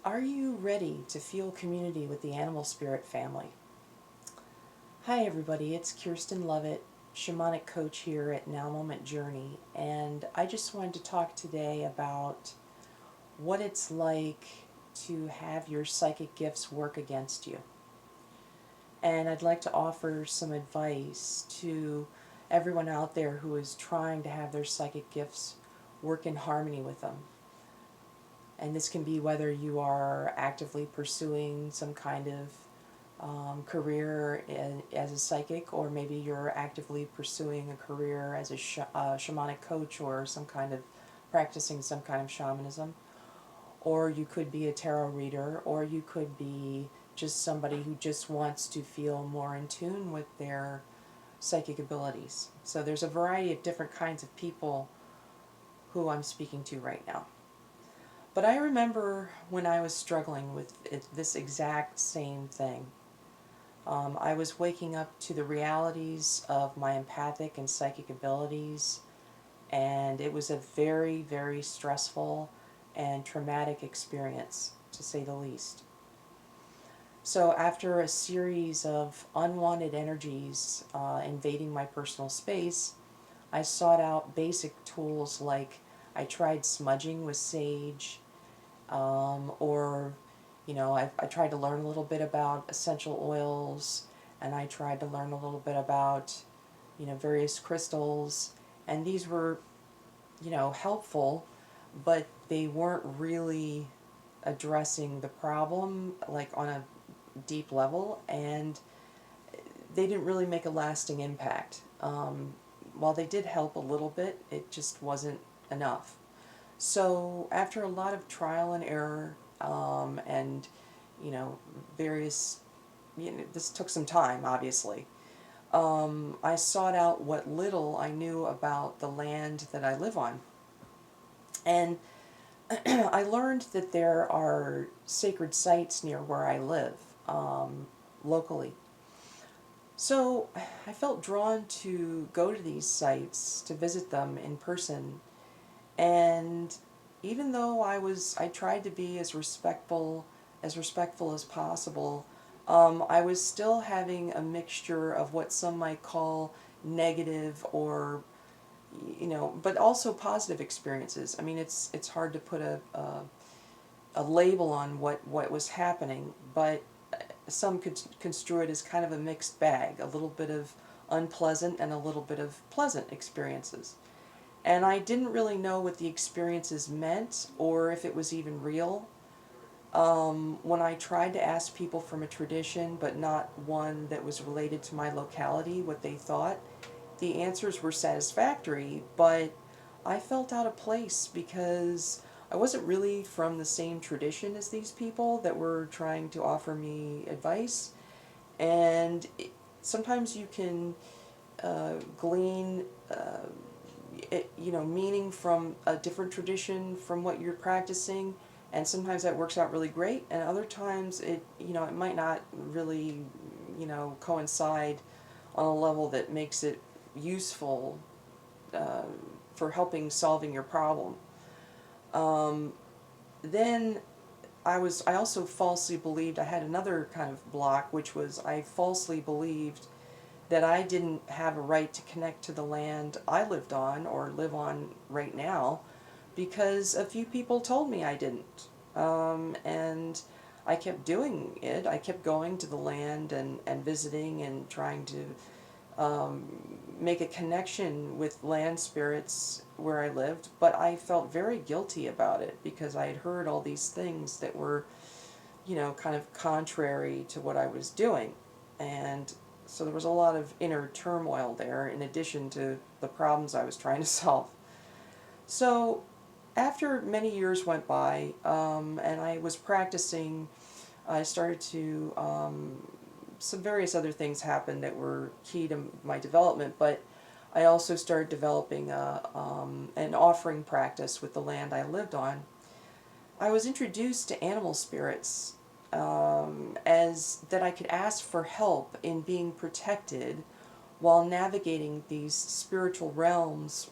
Are you ready to feel community with the animal spirit family? Hi, everybody. It's Kirsten Lovett, shamanic coach here at Now Moment Journey, and I just wanted to talk today about what it's like to have your psychic gifts work against you. And I'd like to offer some advice to everyone out there who is trying to have their psychic gifts work in harmony with them. And this can be whether you are actively pursuing some kind of career as a psychic, or maybe you're actively pursuing a career as a shamanic coach, or some kind of practicing some kind of shamanism, or you could be a tarot reader, or you could be just somebody who just wants to feel more in tune with their psychic abilities. So there's a variety of different kinds of people who I'm speaking to right now. But I remember when I was struggling with this exact same thing. I was waking up to the realities of my empathic and psychic abilities, and it was a very, very stressful and traumatic experience, to say the least. So, after a series of unwanted energies invading my personal space, I sought out basic tools like I tried smudging with sage, or I tried to learn a little bit about essential oils, and I tried to learn a little bit about various crystals, and these were helpful, but they weren't really addressing the problem like on a deep level, and they didn't really make a lasting impact. While they did help a little bit, it just wasn't enough. So after a lot of trial and error, and you know various, this took some time, obviously. I sought out what little I knew about the land that I live on, and I learned that there are sacred sites near where I live, locally. So I felt drawn to go to these sites to visit them in person. And even though I tried to be as respectful as possible, I was still having a mixture of what some might call negative, or but also positive experiences. I mean, it's hard to put a label on what was happening, but some could construe it as kind of a mixed bag, a little bit of unpleasant and a little bit of pleasant experiences. And I didn't really know what the experiences meant or if it was even real. When I tried to ask people from a tradition, but not one that was related to my locality, what they thought, the answers were satisfactory, but I felt out of place because I wasn't really from the same tradition as these people that were trying to offer me advice. And sometimes you can glean meaning from a different tradition from what you're practicing, and sometimes that works out really great, and other times it might not really coincide on a level that makes it useful uh, for helping solving your problem. Um, then I also falsely believed I had another kind of block, which was I falsely believed that I didn't have a right to connect to the land I lived on or live on right now because a few people told me I didn't. And I kept doing it. I kept going to the land and visiting and trying to make a connection with land spirits where I lived, but I felt very guilty about it because I had heard all these things that were, kind of contrary to what I was doing. And so there was a lot of inner turmoil there in addition to the problems I was trying to solve. So after many years went by, and I was practicing, I started to, some various other things happened that were key to my development, but I also started developing an offering practice with the land I lived on. I was introduced to animal spirits, as that I could ask for help in being protected while navigating these spiritual realms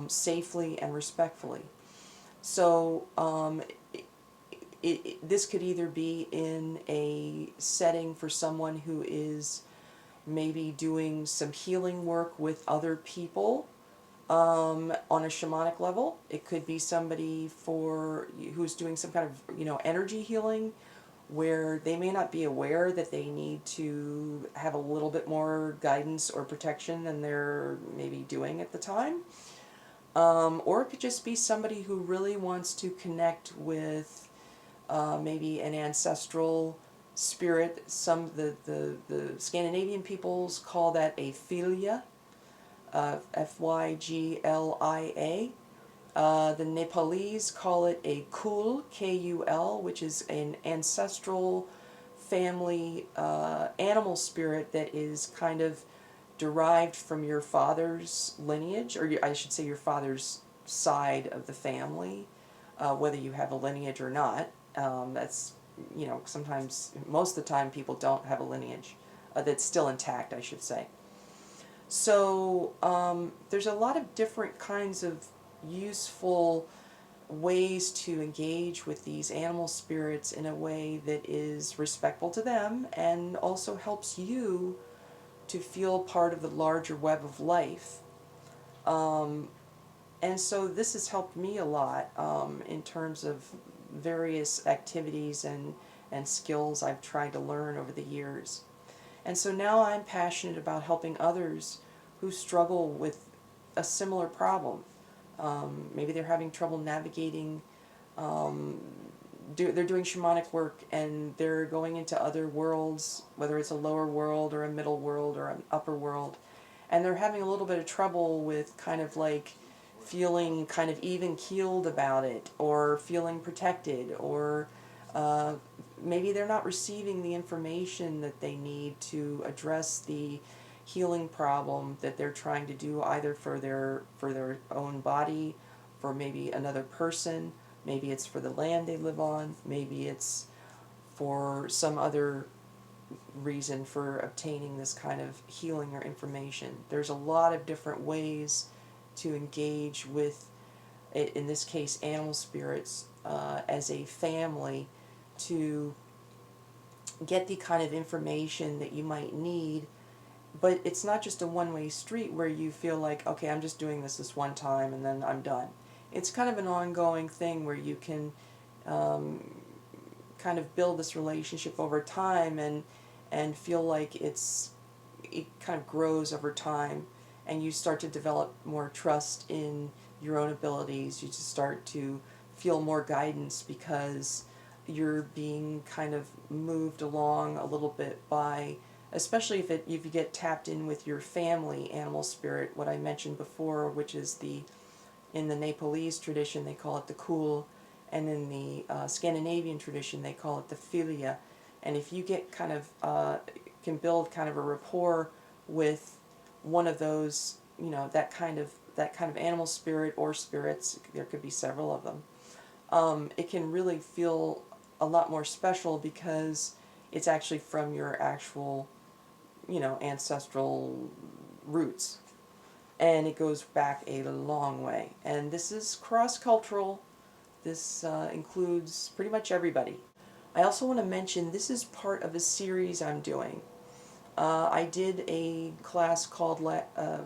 safely and respectfully. So this could either be in a setting for someone who is maybe doing some healing work with other people on a shamanic level. It could be somebody who's doing some kind of, energy healing, where they may not be aware that they need to have a little bit more guidance or protection than they're maybe doing at the time. Or it could just be somebody who really wants to connect with maybe an ancestral spirit. The Scandinavian peoples call that a philia, Fyglia. The Nepalese call it a kul, Kul, which is an ancestral family animal spirit that is kind of derived from your father's lineage, or I should say your father's side of the family, whether you have a lineage or not. That's, sometimes, most of the time people don't have a lineage that's still intact, I should say. So there's a lot of different kinds of useful ways to engage with these animal spirits in a way that is respectful to them and also helps you to feel part of the larger web of life. And so this has helped me a lot in terms of various activities and skills I've tried to learn over the years. And so now I'm passionate about helping others who struggle with a similar problem. Maybe they're having trouble navigating, they're doing shamanic work and they're going into other worlds, whether it's a lower world or a middle world or an upper world, and they're having a little bit of trouble with kind of like feeling kind of even-keeled about it, or feeling protected, or maybe they're not receiving the information that they need to address the healing problem that they're trying to do, either for their own body, for maybe another person, maybe it's for the land they live on, maybe it's for some other reason for obtaining this kind of healing or information. There's a lot of different ways to engage with, in this case, animal spirits as a family, to get the kind of information that you might need. But it's not just a one-way street where you feel like, okay, I'm just doing this one time and then I'm done. It's kind of an ongoing thing where you can kind of build this relationship over time and feel like it kind of grows over time, and you start to develop more trust in your own abilities. You just start to feel more guidance because you're being kind of moved along a little bit by, especially if you get tapped in with your family animal spirit, what I mentioned before, which is in the Nepalese tradition they call it the kul, and in the Scandinavian tradition they call it the philia. And if you get kind of can build kind of a rapport with one of those, that kind of animal spirit or spirits, there could be several of them, it can really feel a lot more special because it's actually from your actual, ancestral roots. And it goes back a long way. And this is cross-cultural. This includes pretty much everybody. I also want to mention this is part of a series I'm doing. I did a class called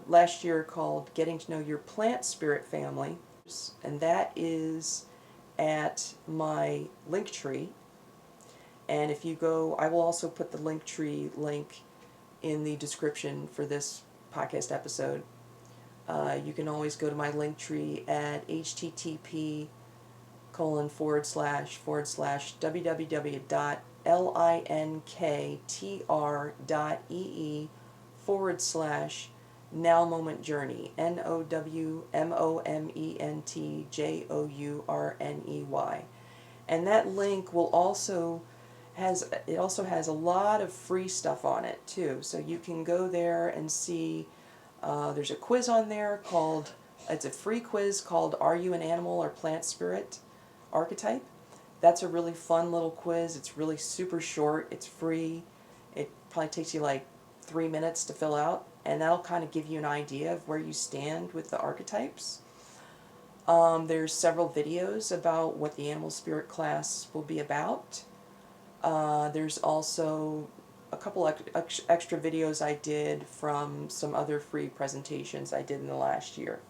last year called Getting to Know Your Plant Spirit Family, and that is at my Linktree. And if you go, I will also put the Linktree link in the description for this podcast episode. You can always go to my Linktree at http://www.linktr.ee/now-moment-journey, NOWMOMENTJOURNEY. And that link will also has a lot of free stuff on it too. So you can go there and see, there's a quiz on there it's a free quiz called Are You an Animal or Plant Spirit Archetype? That's a really fun little quiz. It's really super short. It's free. It probably takes you like 3 minutes to fill out, and that'll kind of give you an idea of where you stand with the archetypes. There's several videos about what the animal spirit class will be about. There's also a couple extra videos I did from some other free presentations I did in the last year.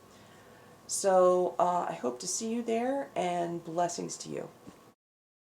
So I hope to see you there, and blessings to you.